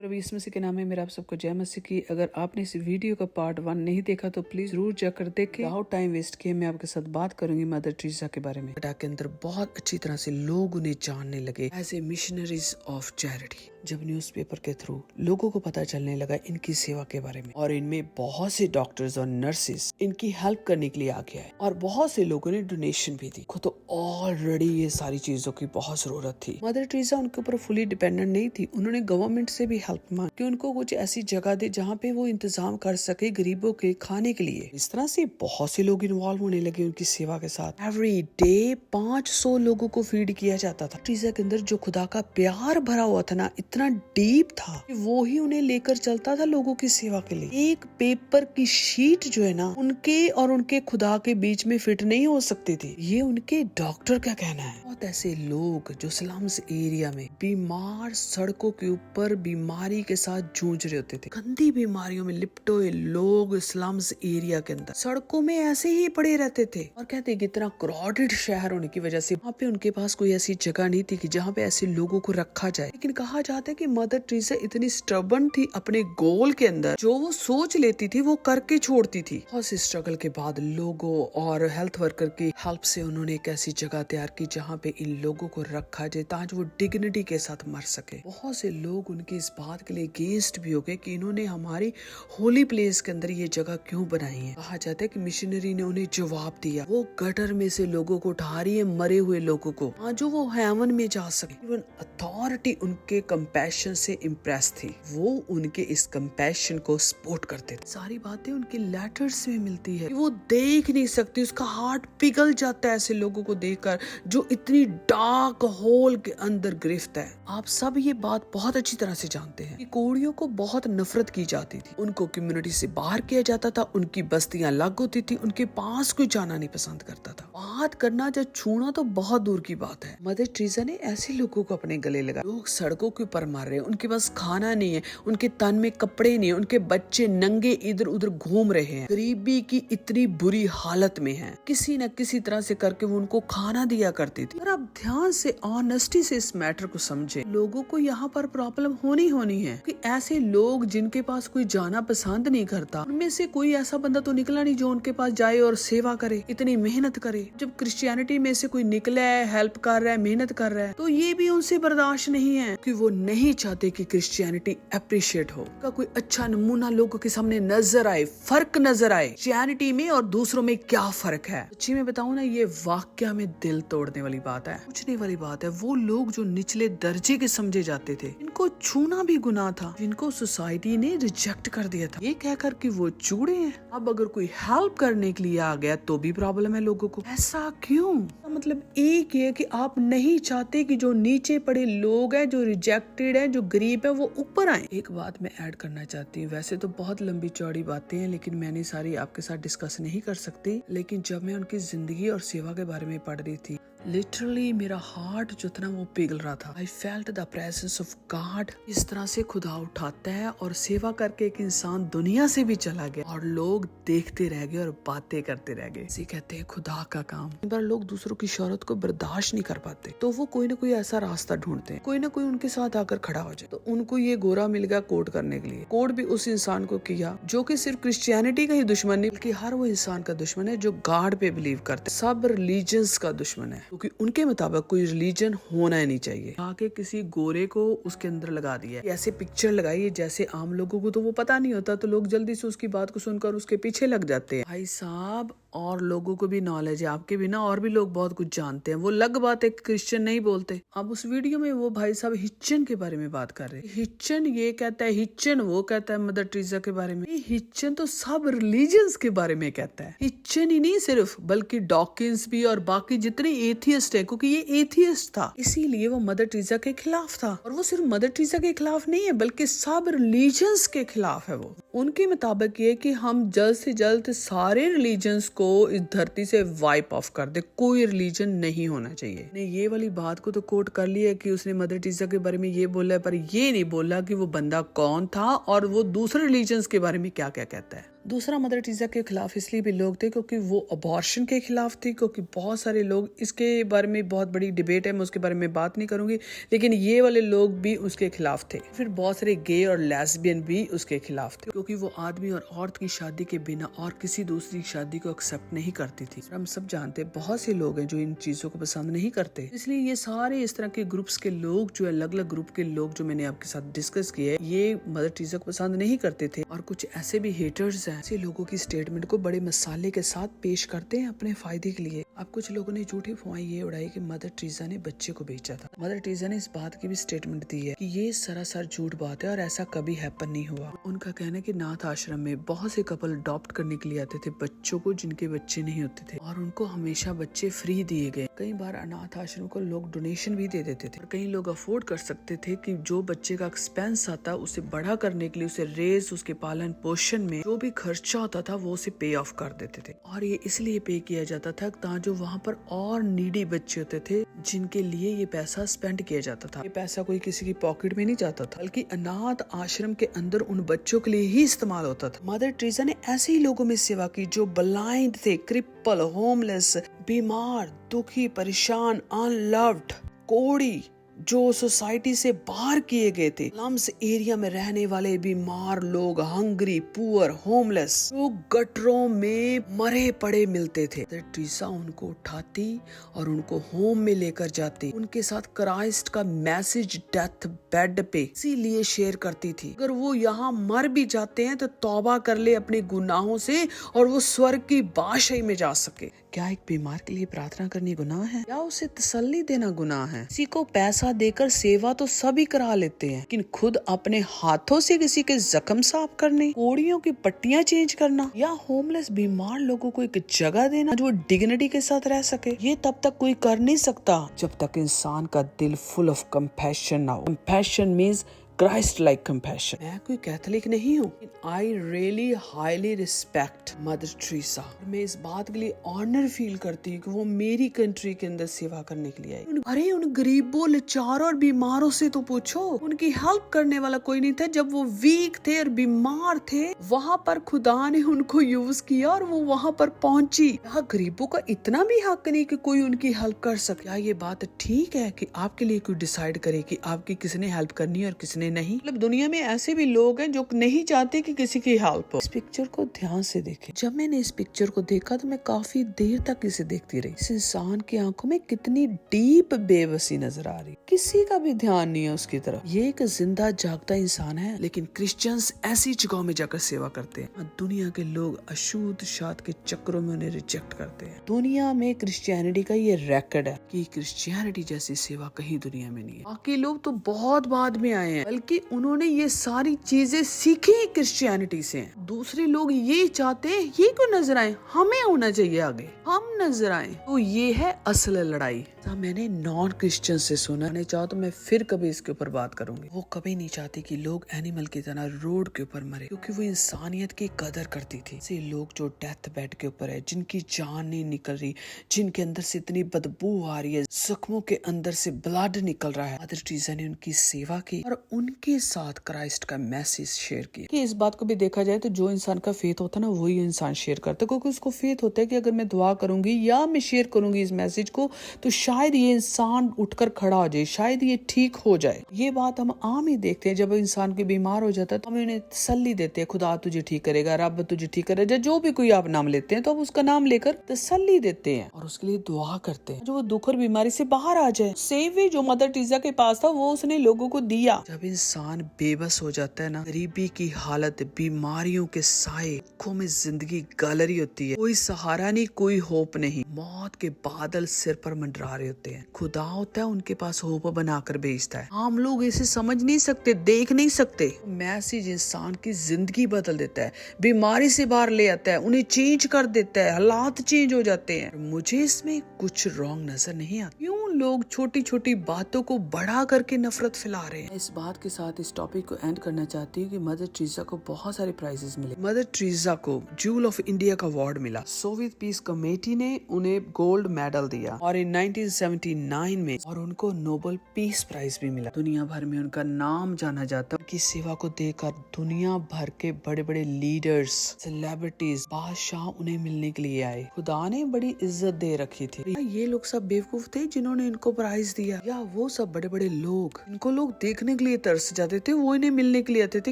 प्रभु यीशु मसीह के नाम में मेरा आप सबको जय मसीह की। अगर आपने इस वीडियो का पार्ट 1 नहीं देखा तो प्लीज जरूर जाकर देखें। हाउ टाइम वेस्ट किए मैं आपके साथ बात करूंगी मदर टेरेसा के बारे में। कनाडा के अंदर बहुत अच्छी तरह से लोग उन्हें जानने लगे as a missionaries of charity. जब न्यूज़पेपर के थ्रू लोगों को पता चलने लगा इनकी सेवा के बारे में, और इनमें बहुत से डॉक्टर्स और नर्सेस इनकी हेल्प करने के लिए आगे आए, और बहुत से लोगों ने डोनेशन भी दी। तो ऑलरेडी ये सारी चीजों की बहुत जरूरत थी। मदर टेरेसा उनके ऊपर फुली डिपेंडेंट नहीं थी। उन्होंने गवर्नमेंट से भी हेल्प मांगी कि उनको कुछ ऐसी जगह दे जहाँ पे वो इंतजाम कर सके गरीबों के खाने के लिए। इस तरह से बहुत से लोग इन्वॉल्व होने लगे उनकी सेवा के साथ। एवरी डे 500 लोगों को फीड किया जाता था। टेरेसा के अंदर जो खुदा का प्यार भरा हुआ था ना, इतना डीप था कि वो ही उन्हें लेकर चलता था लोगों की सेवा के लिए। एक पेपर की शीट जो है ना, उनके और उनके खुदा के बीच में फिट नहीं हो सकती थी। ये उनके डॉक्टर का कहना है। बहुत ऐसे लोग जो स्लम्स एरिया में बीमार, सड़कों के ऊपर बीमारी के साथ जूझ रहे होते थे। गंदी बीमारियों में लिपटे हुए लोग स्लम्स एरिया के अंदर सड़कों में ऐसे ही पड़े रहते थे, और कहते कि इतना क्राउडेड शहर होने की वजह से वहाँ पे उनके पास कोई ऐसी जगह नहीं थी कि जहाँ पे ऐसे लोगों को रखा जाए। लेकिन कहा जाता है कि मदर टेरेसा इतनी स्टबर्न थी अपने गोल के अंदर, जो वो सोच लेती थी वो करके छोड़ती थी। बहुत से स्ट्रगल के बाद लोगों और हेल्थ वर्कर की हेल्प से उन्होंने एक ऐसी जगह तैयार की जहाँ पे इन लोगों को रखा जाए ताकि वो डिग्निटी के साथ मर सके। बहुत से लोग उनकी इस बात के लिए अगेंस्ट भी हो गए कि इन्होंने हमारी होली प्लेस के अंदर ये जगह क्यों बनाई है। कहा जाता है कि मिशनरी ने उन्हें जवाब दिया, वो गटर में से लोगों को उठा रही है, मरे हुए लोगों को, जो वो हेवन में जा सके। इवन अथॉरिटी उनके कंपैशन से इम्प्रेस थी। वो उनके इस कंपैशन को सपोर्ट करते थे। सारी बातें उनके लेटर्स में मिलती है। वो देख नहीं सकती, उसका हार्ट पिघल जाता है ऐसे लोगों को देखकर जो इतनी डार्क होल के अंदर गिरफ्त है। आप सब ये बात बहुत अच्छी तरह से जानते हैं कि कोड़ियों को बहुत नफरत की जाती थी। उनको कम्युनिटी से बाहर किया जाता था, उनकी बस्तियां अलग होती थी, उनके पास कोई जाना नहीं पसंद करता था। बात करना या छूना तो बहुत दूर की बात है। मदर टेरेसा ने ऐसे लोगों को अपने गले लगा। लोग सड़कों के ऊपर मर रहे हैं, उनके पास खाना नहीं है, उनके तन में कपड़े नहीं है, उनके बच्चे नंगे इधर उधर घूम रहे हैं, गरीबी की इतनी बुरी हालत में हैं। किसी न किसी तरह से करके वो उनको खाना दिया करती थी। और आप ध्यान से ऑनेस्टी से इस मैटर को समझे। लोगों को यहाँ पर प्रॉब्लम होनी है कि ऐसे लोग जिनके पास कोई जाना पसंद नहीं करता, उनमें से कोई ऐसा बंदा तो निकला नहीं जो उनके पास जाए और सेवा करे, इतनी मेहनत करे। जब क्रिश्चियनिटी में से कोई निकला है, हेल्प कर रहा है, मेहनत कर रहा है, तो ये भी उनसे बर्दाश्त नहीं है कि वो नहीं चाहते कि क्रिश्चियनिटी अप्रिशिएट हो, का कोई अच्छा नमूना लोगों के सामने नजर आए, फर्क नजर आए क्रिश्चियनिटी में और दूसरों में क्या फर्क है। सच्ची में बताऊं ना, ये वाकया में दिल तोड़ने वाली बात है, पूछने वाली बात है। वो लोग जो निचले दर्जे के समझे जाते थे, इनको छूना भी गुनाह था, जिनको सोसाइटी ने रिजेक्ट कर दिया था, ये कहकर कि वो चूड़े हैं। अब अगर कोई हेल्प करने के लिए आ गया तो भी प्रॉब्लम है लोगों को। ऐसा क्यों? मतलब एक है कि आप नहीं चाहते कि जो नीचे पड़े लोग हैं, जो रिजेक्टेड है, जो गरीब है, वो ऊपर आए। एक बात मैं ऐड करना चाहती हूँ। वैसे तो बहुत लंबी चौड़ी बातें हैं, लेकिन मैंने सारी आपके साथ डिस्कस नहीं कर सकती। लेकिन जब मैं उनकी जिंदगी और सेवा के बारे में पढ़ रही थी, लिटरली मेरा हार्ट जो था ना वो पिघल रहा था। I felt the presence of God. इस तरह से खुदा उठाता है और सेवा करके एक इंसान दुनिया से भी चला गया और लोग देखते रह गए और बातें करते रह गए। इसे कहते हैं खुदा का काम। कई बार लोग दूसरों की शोहरत को बर्दाश्त नहीं कर पाते, तो वो कोई ना कोई ऐसा रास्ता ढूंढते हैं, कोई ना कोई उनके साथ आकर खड़ा हो जाए। तो उनको ये गोरा मिल गया कोट करने के लिए। कोट भी उस इंसान को किया जो कि सिर्फ क्रिश्चियनिटी का ही दुश्मन नहीं, बल्कि हर वो इंसान का दुश्मन है जो गॉड पे बिलीव करते, सब रिलीजन्स का दुश्मन है, क्योंकि उनके मुताबिक कोई रिलीजन होना ही नहीं चाहिए। आके किसी गोरे को उसके अंदर लगा दिया, ऐसे पिक्चर लगाई है जैसे आम लोगों को तो वो पता नहीं होता, तो लोग जल्दी से उसकी बात को सुनकर उसके पीछे लग जाते हैं। भाई साहब, और लोगों को भी नॉलेज है, आपके बिना और भी लोग बहुत कुछ जानते हैं। वो लग बात है क्रिश्चियन नहीं बोलते। अब उस वीडियो में वो भाई साहब हिच्चन के बारे में बात कर रहे हैं। हिच्चन ये कहता है, हिच्चन वो कहता है मदर टेरेसा के बारे में। हिच्चन तो सब रिलीजन्स के बारे में कहता है। हिच्चन ही नहीं सिर्फ, बल्कि डॉकिंस भी और बाकी जितने एथियस्ट है, क्योंकि ये एथियस्ट था, इसीलिए वो मदर टेरेसा के खिलाफ था। और वो सिर्फ मदर टेरेसा के खिलाफ नहीं है, बल्कि सब रिलीजन्स के खिलाफ है। वो उनके मुताबिक ये कि हम जल्द से जल्द सारे रिलीजन्स को इस धरती से वाइप ऑफ कर दे, कोई रिलीजन नहीं होना चाहिए। ने ये वाली बात को तो कोट कर लिया कि उसने मदर टेरेसा के बारे में ये बोला है, पर ये नहीं बोला कि वो बंदा कौन था और वो दूसरे रिलीजन्स के बारे में क्या क्या कहता है। दूसरा, मदर टेरेसा के खिलाफ इसलिए भी लोग थे क्योंकि वो अबॉर्शन के खिलाफ थी, क्योंकि बहुत सारे लोग, इसके बारे में बहुत बड़ी डिबेट है, मैं उसके बारे में बात नहीं करूंगी, लेकिन ये वाले लोग भी उसके खिलाफ थे। फिर बहुत सारे गे और लेस्बियन भी उसके खिलाफ थे, क्योंकि वो आदमी और औरत की शादी के बिना और किसी दूसरी शादी को एक्सेप्ट नहीं करती थी। हम सब जानते हैं बहुत से लोग हैं जो इन चीजों को पसंद नहीं करते, इसलिए ये सारे इस तरह के ग्रुप्स के लोग, जो अलग अलग ग्रुप के लोग जो मैंने आपके साथ डिस्कस किए, ये मदर टेरेसा को पसंद नहीं करते थे। और कुछ ऐसे भी हेटर्स हैं, ऐसे लोगों की स्टेटमेंट को बड़े मसाले के साथ पेश करते हैं अपने फायदे के लिए। अब कुछ लोगों ने झूठी अफवाहें ये उड़ाई कि मदर टेरेसा ने बच्चे को बेचा था। मदर टेरेसा ने इस बात की भी स्टेटमेंट दी है कि ये सरासर झूठ बात है और ऐसा कभी हैपन नहीं हुआ। उनका कहना है कि नाथ आश्रम में बहुत से कपल अडॉप्ट करने के लिए आते थे बच्चों को जिनके बच्चे नहीं होते थे, और उनको हमेशा बच्चे फ्री दिए गए। कई बार अनाथ आश्रम को लोग डोनेशन भी दे देते थे, और कई लोग अफोर्ड कर सकते थे कि जो बच्चे का एक्सपेंस आता उसे बड़ा करने के लिए, उसे रेज, उसके पालन पोषण में जो भी खर्चा होता था वो उसे पे ऑफ कर देते थे। और ये इसलिए पे किया जाता था ताकि जो वहाँ पर और नीडी बच्चे होते थे जिनके लिए ये पैसा स्पेंड किया जाता था, ये पैसा कोई किसी की पॉकेट में नहीं जाता था, बल्कि अनाथ आश्रम के अंदर उन बच्चों के लिए ही इस्तेमाल होता था। मदर टेरेसा ने ऐसे ही लोगों में सेवा की जो ब्लाइंड थे, क्रिपल, होमलेस, बीमार, दुखी, परेशान, अनलव्ड, कोढ़ी, जो सोसाइटी से बाहर किए गए थे, स्लम्स एरिया में रहने वाले बीमार लोग, हंग्री, पुअर, होमलेस, जो गटरों में मरे पड़े मिलते थे। मदर टेरेसा उनको उठाती और उनको होम में लेकर जाती, उनके साथ क्राइस्ट का मैसेज डेथ बेड पे इसीलिए शेयर करती थी, अगर वो यहाँ मर भी जाते हैं तो तौबा कर ले अपने गुनाहों से और वो स्वर्ग की बादशाही में जा सके। क्या एक बीमार के लिए प्रार्थना करनी गुनाह है? क्या उसे तसल्ली देना गुनाह है? किसी को पैसा देकर सेवा तो सभी करा लेते हैं, लेकिन खुद अपने हाथों से किसी के जख्म साफ करने, कोड़ियों की पट्टियां चेंज करना, या होमलेस बीमार लोगों को एक जगह देना जो डिग्निटी के साथ रह सके, ये तब तक कोई कर नहीं सकता जब तक इंसान का दिल फुल ऑफ कंपैशन ना हो। Compassion means Christ like compassion। मैं कोई कैथोलिक नहीं हूँ, I really highly respect mother Teresa. मैं इस बात के लिए ऑनर फील करती हूँ कि वो मेरी कंट्री के अंदर सेवा करने के लिए आई। अरे उन गरीबों, लाचारों और बीमारों से तो पूछो, उनकी हेल्प करने वाला कोई नहीं था। जब वो वीक थे और बीमार थे, वहाँ पर खुदा ने उनको यूज किया और वो वहाँ पर पहुंची। यहाँ गरीबों का इतना भी हक नहीं कि कोई उनकी हेल्प कर सके। क्या ये बात ठीक है कि आपके लिए कोई डिसाइड करे कि आपकी किसने हेल्प करनी है और किसने नहीं? मतलब दुनिया में ऐसे भी लोग हैं जो नहीं चाहते कि किसी की हेल्प हो। इस पिक्चर को ध्यान से देखें। जब मैंने इस पिक्चर को देखा तो मैं काफी देर तक इसे देखती रही। इस इंसान की आंखों में कितनी डीप बेबसी नजर आ रही, किसी का भी ध्यान नहीं है उसकी तरफ। ये एक जिंदा जागता इंसान है, लेकिन क्रिश्चियंस ऐसी जगहों में जाकर सेवा करते हैं। दुनिया के लोग अशुद्ध शाद के चक्रों में उन्हें रिजेक्ट करते हैं। दुनिया में क्रिश्चियनिटी का ये रिकॉर्ड है कि क्रिश्चियनिटी जैसी सेवा कहीं दुनिया में नहीं है। बाकी लोग तो बहुत बाद में आए हैं, बल्कि उन्होंने ये सारी चीजें सीखी क्रिश्चियनिटी से। दूसरे लोग ये चाहते हैं ये क्यों नजर आए, हमें होना चाहिए आगे, हम नजर आए। तो ये है असल लड़ाई। मैंने नॉन क्रिश्चियन से सुना, नहीं चाहो तो मैं फिर कभी इसके ऊपर बात करूंगी। वो कभी नहीं चाहते कि लोग एनिमल की तरह रोड के ऊपर मरे, क्योंकि वो इंसानियत की कदर करती थी। ऐसे लोग जो डेथ बेड के ऊपर है, जिनकी जान नहीं निकल रही, जिनके अंदर से इतनी बदबू आ रही है, जख्मों के अंदर से ब्लड निकल रहा है, मदर टेरेसा ने उनकी सेवा की और उनके साथ क्राइस्ट का मैसेज शेयर किया। कि इस बात को भी देखा जाए तो जो इंसान का फेथ होता है ना, वही इंसान शेयर करता है, क्योंकि उसको फेथ होता है कि अगर मैं दुआ करूंगी या मैं शेयर करूंगी इस मैसेज को तो शायद ये इंसान उठकर खड़ा हो जाए, शायद ये ठीक हो जाए। ये बात हम आम ही देखते हैं। जब इंसान के बीमार हो जाता है तो हम उन्हें तसल्ली देते हैं, खुदा तुझे ठीक करेगा, रब तुझे ठीक करेगा, जो भी कोई आप नाम लेते हैं तो आप उसका नाम लेकर तसल्ली देते हैं और उसके लिए दुआ करते हैं जो वो दुख और बीमारी से बाहर आ जाए। सेम वे जो मदर टेरेसा के पास था वो उसने लोगों को दिया। जब इंसान बेबस हो जाता है ना, गरीबी की हालत, बीमारियों के साए, दुखों में जिंदगी गल रही होती है, कोई सहारा नहीं, कोई होप नहीं, मौत के बादल सिर पर मंडरा रहे होते हैं, खुदा होता है उनके पास होप बनाकर भेजता है। हम लोग इसे समझ नहीं सकते, देख नहीं सकते। मैसेज इंसान की जिंदगी बदल देता है, बीमारी से बाहर ले आता है, उन्हें चेंज कर देता है, हालात चेंज हो जाते हैं। मुझे इसमें कुछ रॉन्ग नजर नहीं आता। क्यों लोग छोटी छोटी बातों को बड़ा करके नफरत फैला रहे हैं। इस बात के साथ इस टॉपिक को एंड करना चाहती हूँ कि मदर टेरेसा को बहुत सारे प्राइजेस मिले। मदर टेरेसा को ज्यूल ऑफ इंडिया का अवार्ड मिला। सोवियत पीस कमेटी ने उन्हें गोल्ड मेडल दिया और इन 1979 में और उनको नोबेल पीस प्राइज भी मिला। दुनिया भर में उनका नाम जाना जाता। उनकी सेवा को देखकर दुनिया भर के बड़े बड़े लीडर्स, सेलिब्रिटीज, बादशाह उन्हें मिलने के लिए आए। खुदा ने बड़ी इज्जत दे रखी थी। ये लोग सब बेवकूफ थे जिन्होंने इनको प्राइज दिया, या वो सब बड़े बड़े लोग इनको लोग देखने के लिए तरस जाते थे, वो इन्हें मिलने के लिए आते थे?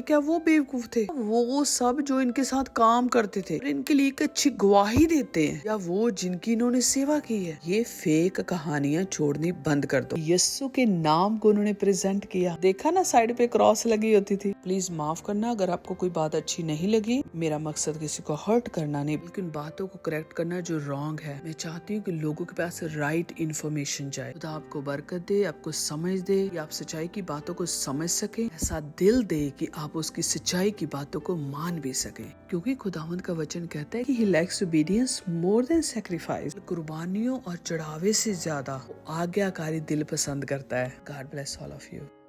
क्या वो बेवकूफ थे? वो सब जो इनके साथ काम करते थे और इनके लिए एक अच्छी गवाही देते हैं, या वो जिनकी इन्होंने सेवा की है? ये फेक कहानियां छोड़नी बंद कर दो। यीशु के नाम को उन्होंने प्रेजेंट किया। देखा ना, साइड पे क्रॉस लगी होती थी। प्लीज माफ करना अगर आपको कोई बात अच्छी नहीं लगी। मेरा मकसद किसी को हर्ट करना नहीं, बल्कि उन बातों को करेक्ट करना जो रॉन्ग है। मैं चाहती हूँ कि लोगों के पास राइट इन्फॉर्मेशन जाए। खुदा आपको बरकत दे, आपको समझ दे, या आप सच्चाई की बातों को समझ सके, ऐसा दिल दे कि आप उसकी सच्चाई की बातों को मान भी सके। क्योंकि खुदावंद का वचन कहता है कि he likes obedience more than sacrifice. कुर्बानियों और चढ़ावे से ज्यादा आज्ञाकारी दिल पसंद करता है। God bless all of you.